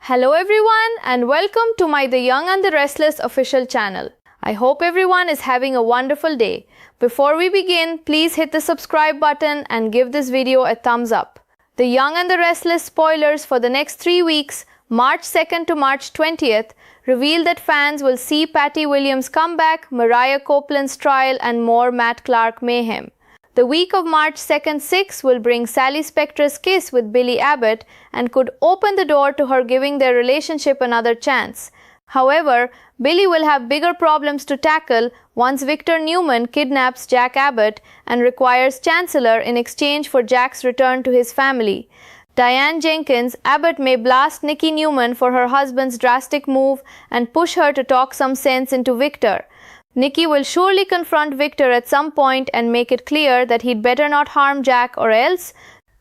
Hello everyone and welcome to my The Young and the Restless official channel. I hope everyone is having a wonderful day. Before we begin, please hit the subscribe button and give this video a thumbs up. The Young and the Restless spoilers for the next 3 weeks, March 2nd to March 20th, reveal that fans will see Patty Williams' comeback, Mariah Copeland's trial and more Matt Clark mayhem. The week of March 2nd-6 will bring Sally Spectra's kiss with Billy Abbott and could open the door to her giving their relationship another chance. However, Billy will have bigger problems to tackle once Victor Newman kidnaps Jack Abbott and requires Chancellor in exchange for Jack's return to his family. Diane Jenkins, Abbott may blast Nikki Newman for her husband's drastic move and push her to talk some sense into Victor. Nikki will surely confront Victor at some point and make it clear that he'd better not harm Jack or else.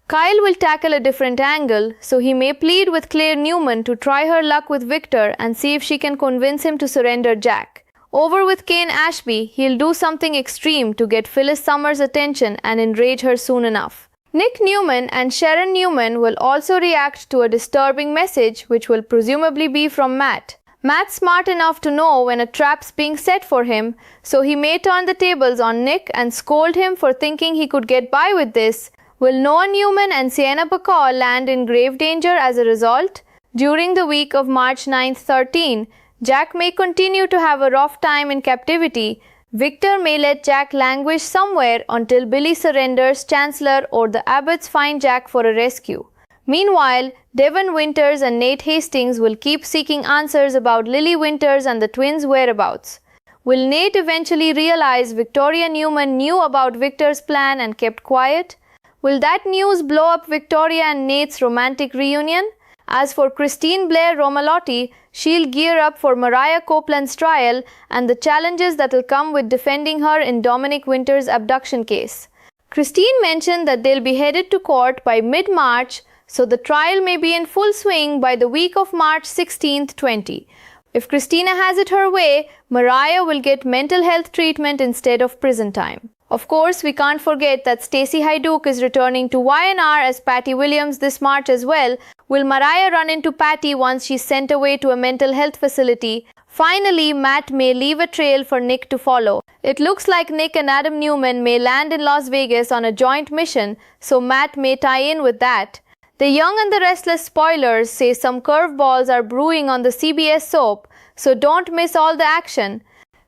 Kyle will tackle a different angle, so he may plead with Claire Newman to try her luck with Victor and see if she can convince him to surrender Jack. Over with Kane Ashby, he'll do something extreme to get Phyllis Summers' attention and enrage her soon enough. Nick Newman and Sharon Newman will also react to a disturbing message which will presumably be from Matt. Matt's smart enough to know when a trap's being set for him, so he may turn the tables on Nick and scold him for thinking he could get by with this. Will Noah Newman and Sienna Bacall land in grave danger as a result? During the week of March 9-13, Jack may continue to have a rough time in captivity. Victor may let Jack languish somewhere until Billy surrenders Chancellor or the Abbotts find Jack for a rescue. Meanwhile, Devon Winters and Nate Hastings will keep seeking answers about Lily Winters and the twins' whereabouts. Will Nate eventually realize Victoria Newman knew about Victor's plan and kept quiet? Will that news blow up Victoria and Nate's romantic reunion? As for Christine Blair Romalotti, she'll gear up for Mariah Copeland's trial and the challenges that'll come with defending her in Dominic Winters' abduction case. Christine mentioned that they'll be headed to court by mid-March, so the trial may be in full swing by the week of March 16th-20. If Christina has it her way, Mariah will get mental health treatment instead of prison time. Of course, we can't forget that Stacey Haiduk is returning to Y&R as Patty Williams this March as well. Will Mariah run into Patty once she's sent away to a mental health facility? Finally, Matt may leave a trail for Nick to follow. It looks like Nick and Adam Newman may land in Las Vegas on a joint mission, so Matt may tie in with that. The Young and the Restless spoilers say some curveballs are brewing on the CBS soap, so don't miss all the action.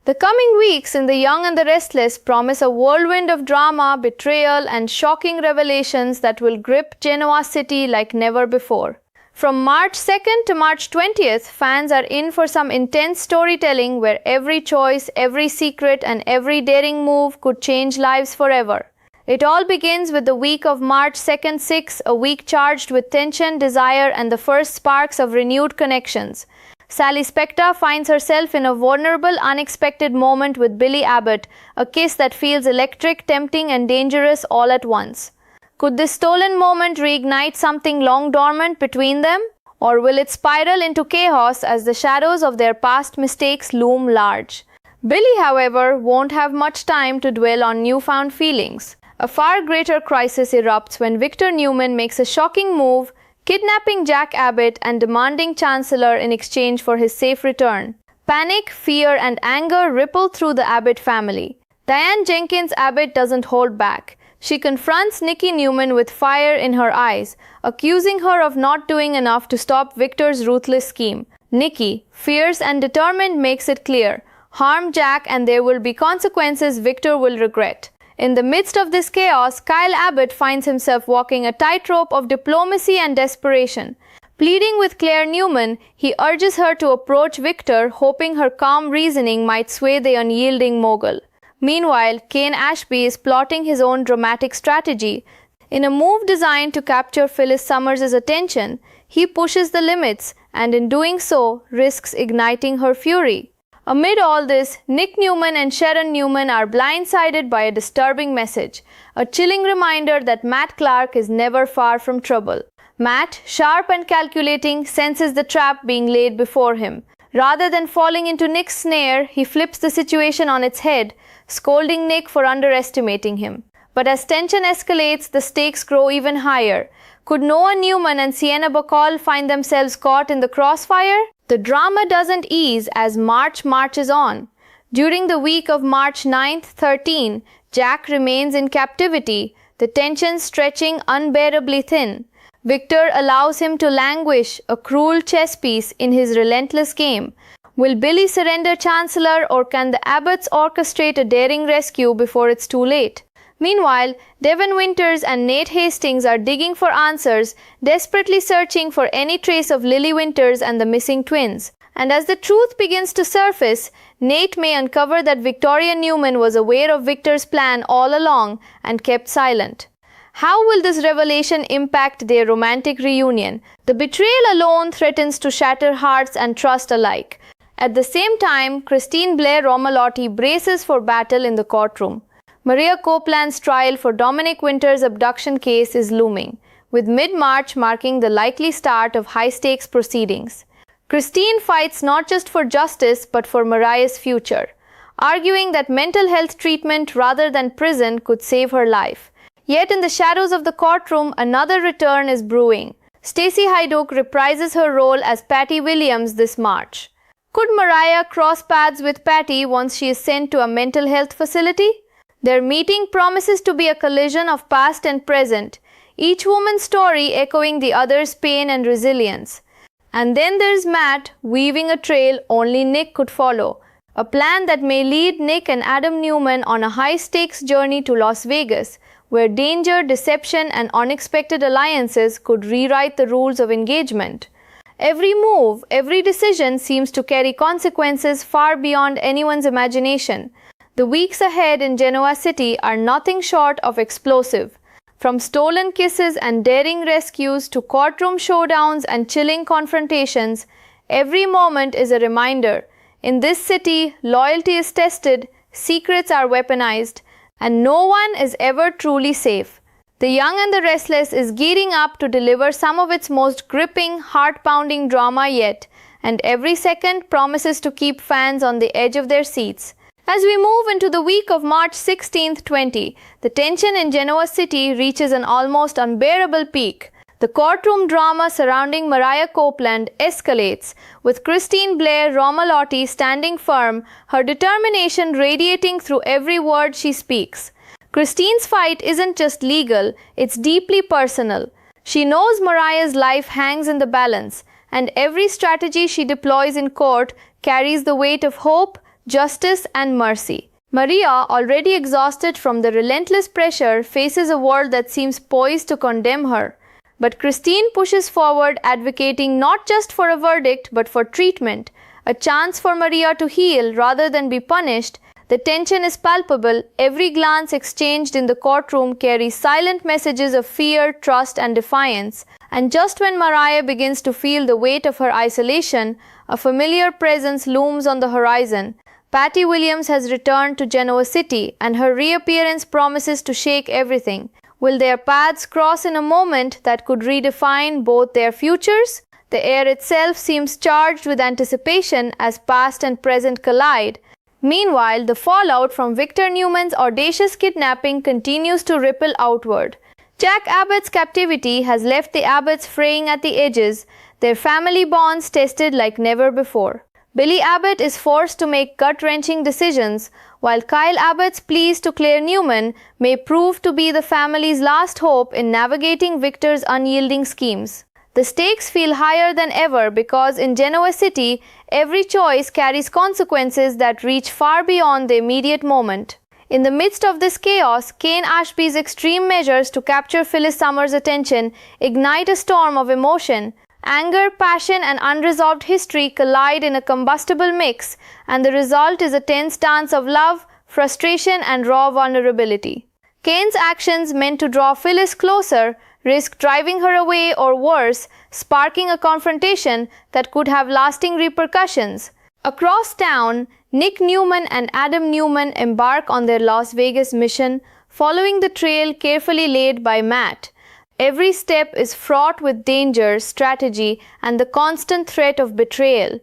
The coming weeks in The Young and the Restless promise a whirlwind of drama, betrayal, and shocking revelations that will grip Genoa City like never before. From March 2nd to March 20th, fans are in for some intense storytelling where every choice, every secret, and every daring move could change lives forever. It all begins with the week of March 2nd-6, a week charged with tension, desire, and the first sparks of renewed connections. Sally Spectra finds herself in a vulnerable, unexpected moment with Billy Abbott, a kiss that feels electric, tempting, and dangerous all at once. Could this stolen moment reignite something long dormant between them? Or will it spiral into chaos as the shadows of their past mistakes loom large? Billy, however, won't have much time to dwell on newfound feelings. A far greater crisis erupts when Victor Newman makes a shocking move, kidnapping Jack Abbott and demanding Chancellor in exchange for his safe return. Panic, fear, and anger ripple through the Abbott family. Diane Jenkins Abbott doesn't hold back. She confronts Nikki Newman with fire in her eyes, accusing her of not doing enough to stop Victor's ruthless scheme. Nikki, fierce and determined, makes it clear: harm Jack and there will be consequences Victor will regret. In the midst of this chaos, Kyle Abbott finds himself walking a tightrope of diplomacy and desperation. Pleading with Claire Newman, he urges her to approach Victor, hoping her calm reasoning might sway the unyielding mogul. Meanwhile, Kane Ashby is plotting his own dramatic strategy. In a move designed to capture Phyllis Summers' attention, he pushes the limits and in doing so risks igniting her fury. Amid all this, Nick Newman and Sharon Newman are blindsided by a disturbing message, a chilling reminder that Matt Clark is never far from trouble. Matt, sharp and calculating, senses the trap being laid before him. Rather than falling into Nick's snare, he flips the situation on its head, scolding Nick for underestimating him. But as tension escalates, the stakes grow even higher. Could Noah Newman and Sienna Bacall find themselves caught in the crossfire? The drama doesn't ease as March marches on. During the week of March 9-13, Jack remains in captivity, the tension stretching unbearably thin. Victor allows him to languish, a cruel chess piece in his relentless game. Will Billy surrender Chancellor, or can the Abbotts orchestrate a daring rescue before it's too late? Meanwhile, Devon Winters and Nate Hastings are digging for answers, desperately searching for any trace of Lily Winters and the missing twins. And as the truth begins to surface, Nate may uncover that Victoria Newman was aware of Victor's plan all along and kept silent. How will this revelation impact their romantic reunion? The betrayal alone threatens to shatter hearts and trust alike. At the same time, Christine Blair Romalotti braces for battle in the courtroom. Maria Copeland's trial for Dominic Winters' abduction case is looming, with mid-March marking the likely start of high-stakes proceedings. Christine fights not just for justice but for Mariah's future, arguing that mental health treatment rather than prison could save her life. Yet in the shadows of the courtroom, another return is brewing. Stacey Hydock reprises her role as Patty Williams this March. Could Mariah cross paths with Patty once she is sent to a mental health facility? Their meeting promises to be a collision of past and present, each woman's story echoing the other's pain and resilience. And then there's Matt, weaving a trail only Nick could follow, a plan that may lead Nick and Adam Newman on a high-stakes journey to Las Vegas, where danger, deception, and unexpected alliances could rewrite the rules of engagement. Every move, every decision seems to carry consequences far beyond anyone's imagination. The weeks ahead in Genoa City are nothing short of explosive. From stolen kisses and daring rescues to courtroom showdowns and chilling confrontations, every moment is a reminder. In this city, loyalty is tested, secrets are weaponized, and no one is ever truly safe. The Young and the Restless is gearing up to deliver some of its most gripping, heart-pounding drama yet, and every second promises to keep fans on the edge of their seats. As we move into the week of March 16-20, the tension in Genoa City reaches an almost unbearable peak. The courtroom drama surrounding Mariah Copeland escalates, with Christine Blair Romalotti standing firm, her determination radiating through every word she speaks. Christine's fight isn't just legal, it's deeply personal. She knows Mariah's life hangs in the balance, and every strategy she deploys in court carries the weight of hope, justice, and mercy. Maria, already exhausted from the relentless pressure, faces a world that seems poised to condemn her. But Christine pushes forward, advocating not just for a verdict but for treatment, a chance for Maria to heal rather than be punished. The tension is palpable. Every glance exchanged in the courtroom carries silent messages of fear, trust, and defiance. And just when Mariah begins to feel the weight of her isolation, a familiar presence looms on the horizon. Patty Williams has returned to Genoa City, and her reappearance promises to shake everything. Will their paths cross in a moment that could redefine both their futures? The air itself seems charged with anticipation as past and present collide. Meanwhile, the fallout from Victor Newman's audacious kidnapping continues to ripple outward. Jack Abbott's captivity has left the Abbotts fraying at the edges, their family bonds tested like never before. Billy Abbott is forced to make gut-wrenching decisions, while Kyle Abbott's pleas to Claire Newman may prove to be the family's last hope in navigating Victor's unyielding schemes. The stakes feel higher than ever because in Genoa City, every choice carries consequences that reach far beyond the immediate moment. In the midst of this chaos, Kane Ashby's extreme measures to capture Phyllis Summers' attention ignite a storm of emotion. Anger, passion, and unresolved history collide in a combustible mix, and the result is a tense dance of love, frustration, and raw vulnerability. Kane's actions, meant to draw Phyllis closer, risk driving her away or worse, sparking a confrontation that could have lasting repercussions. Across town, Nick Newman and Adam Newman embark on their Las Vegas mission, following the trail carefully laid by Matt. Every step is fraught with danger, strategy, and the constant threat of betrayal.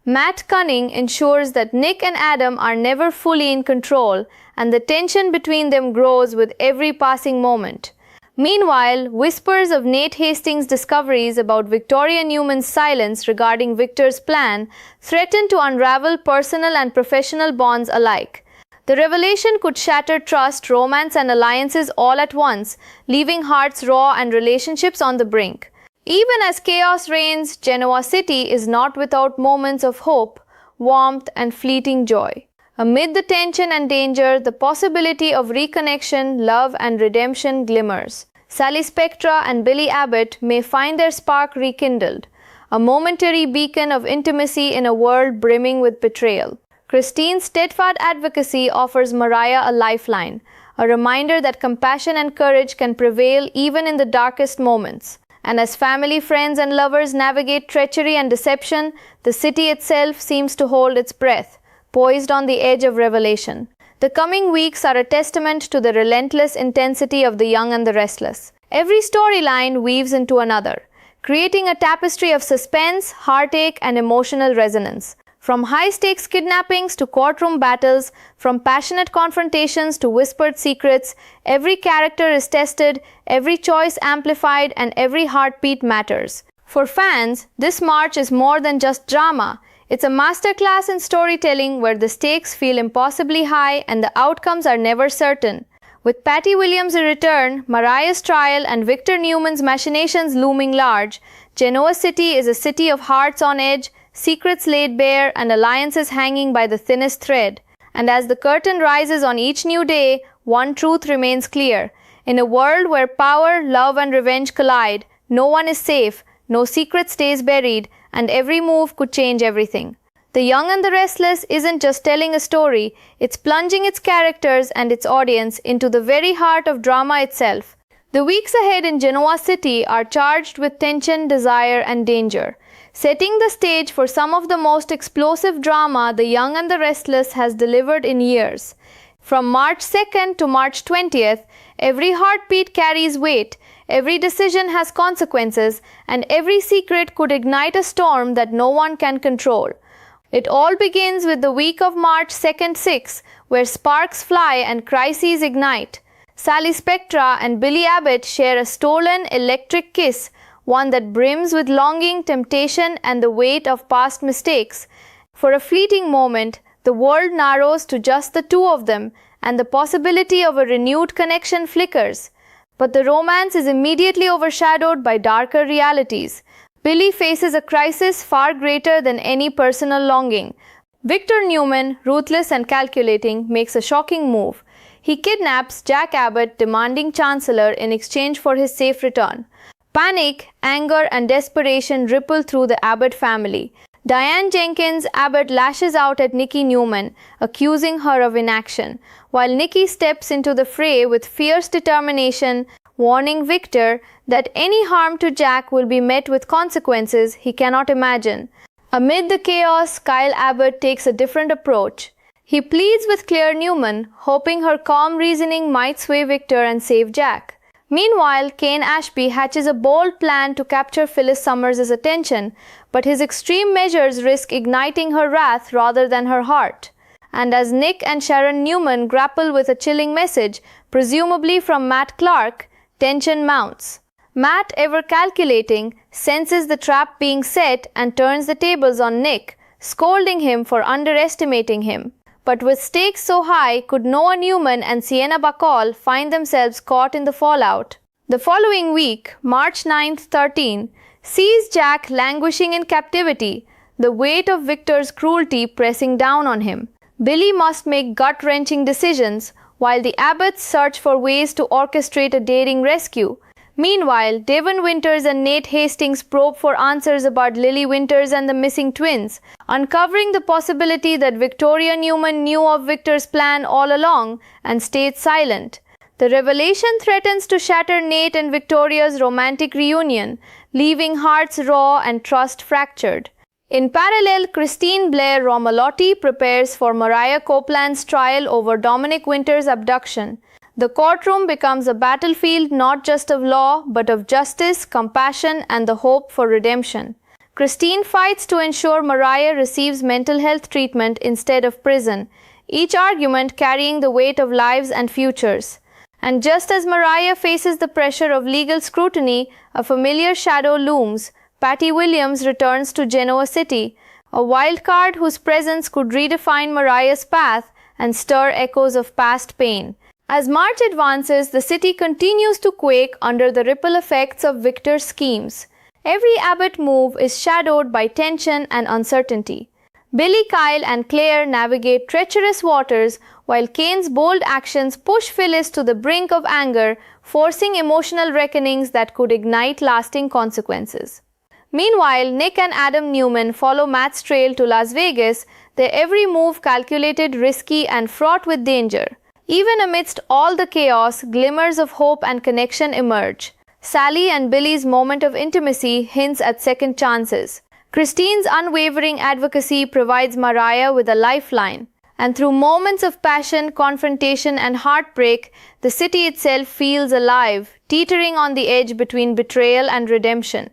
Matt's cunning ensures that Nick and Adam are never fully in control, and the tension between them grows with every passing moment. Meanwhile, whispers of Nate Hastings' discoveries about Victoria Newman's silence regarding Victor's plan threaten to unravel personal and professional bonds alike. The revelation could shatter trust, romance, and alliances all at once, leaving hearts raw and relationships on the brink. Even as chaos reigns, Genoa City is not without moments of hope, warmth, and fleeting joy. Amid the tension and danger, the possibility of reconnection, love, and redemption glimmers. Sally Spectra and Billy Abbott may find their spark rekindled, a momentary beacon of intimacy in a world brimming with betrayal. Christine's steadfast advocacy offers Mariah a lifeline, a reminder that compassion and courage can prevail even in the darkest moments. And as family, friends, and lovers navigate treachery and deception, the city itself seems to hold its breath, poised on the edge of revelation. The coming weeks are a testament to the relentless intensity of The Young and the Restless. Every storyline weaves into another, creating a tapestry of suspense, heartache, and emotional resonance. From high-stakes kidnappings to courtroom battles, from passionate confrontations to whispered secrets, every character is tested, every choice amplified, and every heartbeat matters. For fans, this march is more than just drama. It's a masterclass in storytelling where the stakes feel impossibly high and the outcomes are never certain. With Patty Williams' return, Mariah's trial, and Victor Newman's machinations looming large, Genoa City is a city of hearts on edge, secrets laid bare, and alliances hanging by the thinnest thread. And as the curtain rises on each new day, one truth remains clear. In a world where power, love, and revenge collide, no one is safe, no secret stays buried, and every move could change everything. The Young and the Restless isn't just telling a story, it's plunging its characters and its audience into the very heart of drama itself. The weeks ahead in Genoa City are charged with tension, desire, and danger, setting the stage for some of the most explosive drama The Young and the Restless has delivered in years. From March 2nd to March 20th, every heartbeat carries weight, every decision has consequences, and every secret could ignite a storm that no one can control. It all begins with the week of March 2nd 6, where sparks fly and crises ignite. Sally Spectra and Billy Abbott share a stolen electric kiss, one that brims with longing, temptation, and the weight of past mistakes. For a fleeting moment, the world narrows to just the two of them, and the possibility of a renewed connection flickers. But the romance is immediately overshadowed by darker realities. Billy faces a crisis far greater than any personal longing. Victor Newman, ruthless and calculating, makes a shocking move. He kidnaps Jack Abbott, demanding Chancellor in exchange for his safe return. Panic, anger, and desperation ripple through the Abbott family. Diane Jenkins Abbott lashes out at Nikki Newman, accusing her of inaction, while Nikki steps into the fray with fierce determination, warning Victor that any harm to Jack will be met with consequences he cannot imagine. Amid the chaos, Kyle Abbott takes a different approach. He pleads with Claire Newman, hoping her calm reasoning might sway Victor and save Jack. Meanwhile, Kane Ashby hatches a bold plan to capture Phyllis Summers' attention, but his extreme measures risk igniting her wrath rather than her heart. And as Nick and Sharon Newman grapple with a chilling message, presumably from Matt Clark, tension mounts. Matt, ever calculating, senses the trap being set and turns the tables on Nick, scolding him for underestimating him. But with stakes so high, could Noah Newman and Sienna Bacall find themselves caught in the fallout? The following week, March 9th 13, sees Jack languishing in captivity, the weight of Victor's cruelty pressing down on him. Billy must make gut-wrenching decisions, while the Abbotts search for ways to orchestrate a daring rescue. Meanwhile, Devon Winters and Nate Hastings probe for answers about Lily Winters and the missing twins, uncovering the possibility that Victoria Newman knew of Victor's plan all along and stayed silent. The revelation threatens to shatter Nate and Victoria's romantic reunion, leaving hearts raw and trust fractured. In parallel, Christine Blair Romalotti prepares for Mariah Copeland's trial over Dominic Winters' abduction. The courtroom becomes a battlefield not just of law, but of justice, compassion, and the hope for redemption. Christine fights to ensure Mariah receives mental health treatment instead of prison, each argument carrying the weight of lives and futures. And just as Mariah faces the pressure of legal scrutiny, a familiar shadow looms. Patty Williams returns to Genoa City, a wild card whose presence could redefine Mariah's path and stir echoes of past pain. As March advances, the city continues to quake under the ripple effects of Victor's schemes. Every Abbott move is shadowed by tension and uncertainty. Billy, Kyle, and Claire navigate treacherous waters, while Kane's bold actions push Phyllis to the brink of anger, forcing emotional reckonings that could ignite lasting consequences. Meanwhile, Nick and Adam Newman follow Matt's trail to Las Vegas, their every move calculated, risky, and fraught with danger. Even amidst all the chaos, glimmers of hope and connection emerge. Sally and Billy's moment of intimacy hints at second chances. Christine's unwavering advocacy provides Mariah with a lifeline. And through moments of passion, confrontation, and heartbreak, the city itself feels alive, teetering on the edge between betrayal and redemption.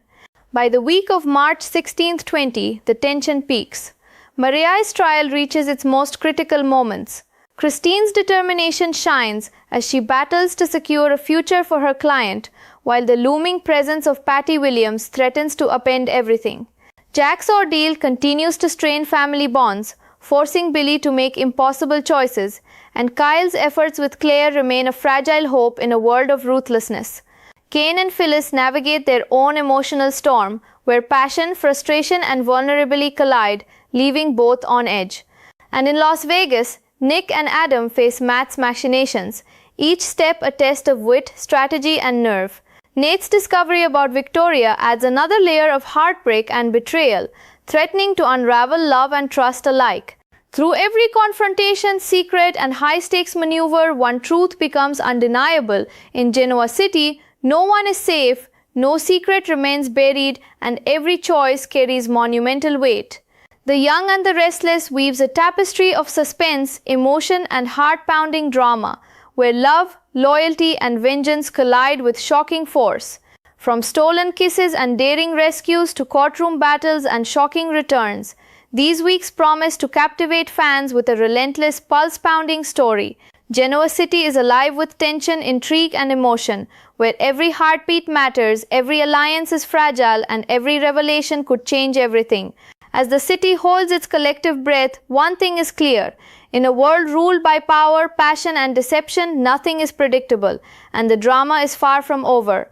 By the week of March 16, 20, the tension peaks. Mariah's trial reaches its most critical moments. Christine's determination shines as she battles to secure a future for her client, while the looming presence of Patty Williams threatens to upend everything. Jack's ordeal continues to strain family bonds, forcing Billy to make impossible choices, and Kyle's efforts with Claire remain a fragile hope in a world of ruthlessness. Kane and Phyllis navigate their own emotional storm, where passion, frustration, and vulnerability collide, leaving both on edge. And in Las Vegas, Nick and Adam face Matt's machinations, each step a test of wit, strategy, and nerve. Nate's discovery about Victoria adds another layer of heartbreak and betrayal, threatening to unravel love and trust alike. Through every confrontation, secret, and high-stakes maneuver, one truth becomes undeniable. In Genoa City, no one is safe, no secret remains buried, and every choice carries monumental weight. The Young and the Restless weaves a tapestry of suspense, emotion, and heart-pounding drama, where love, loyalty, and vengeance collide with shocking force. From stolen kisses and daring rescues to courtroom battles and shocking returns, these weeks promise to captivate fans with a relentless, pulse-pounding story. Genoa City is alive with tension, intrigue, and emotion, where every heartbeat matters, every alliance is fragile, and every revelation could change everything. As the city holds its collective breath, one thing is clear. In a world ruled by power, passion, and deception, nothing is predictable, and the drama is far from over.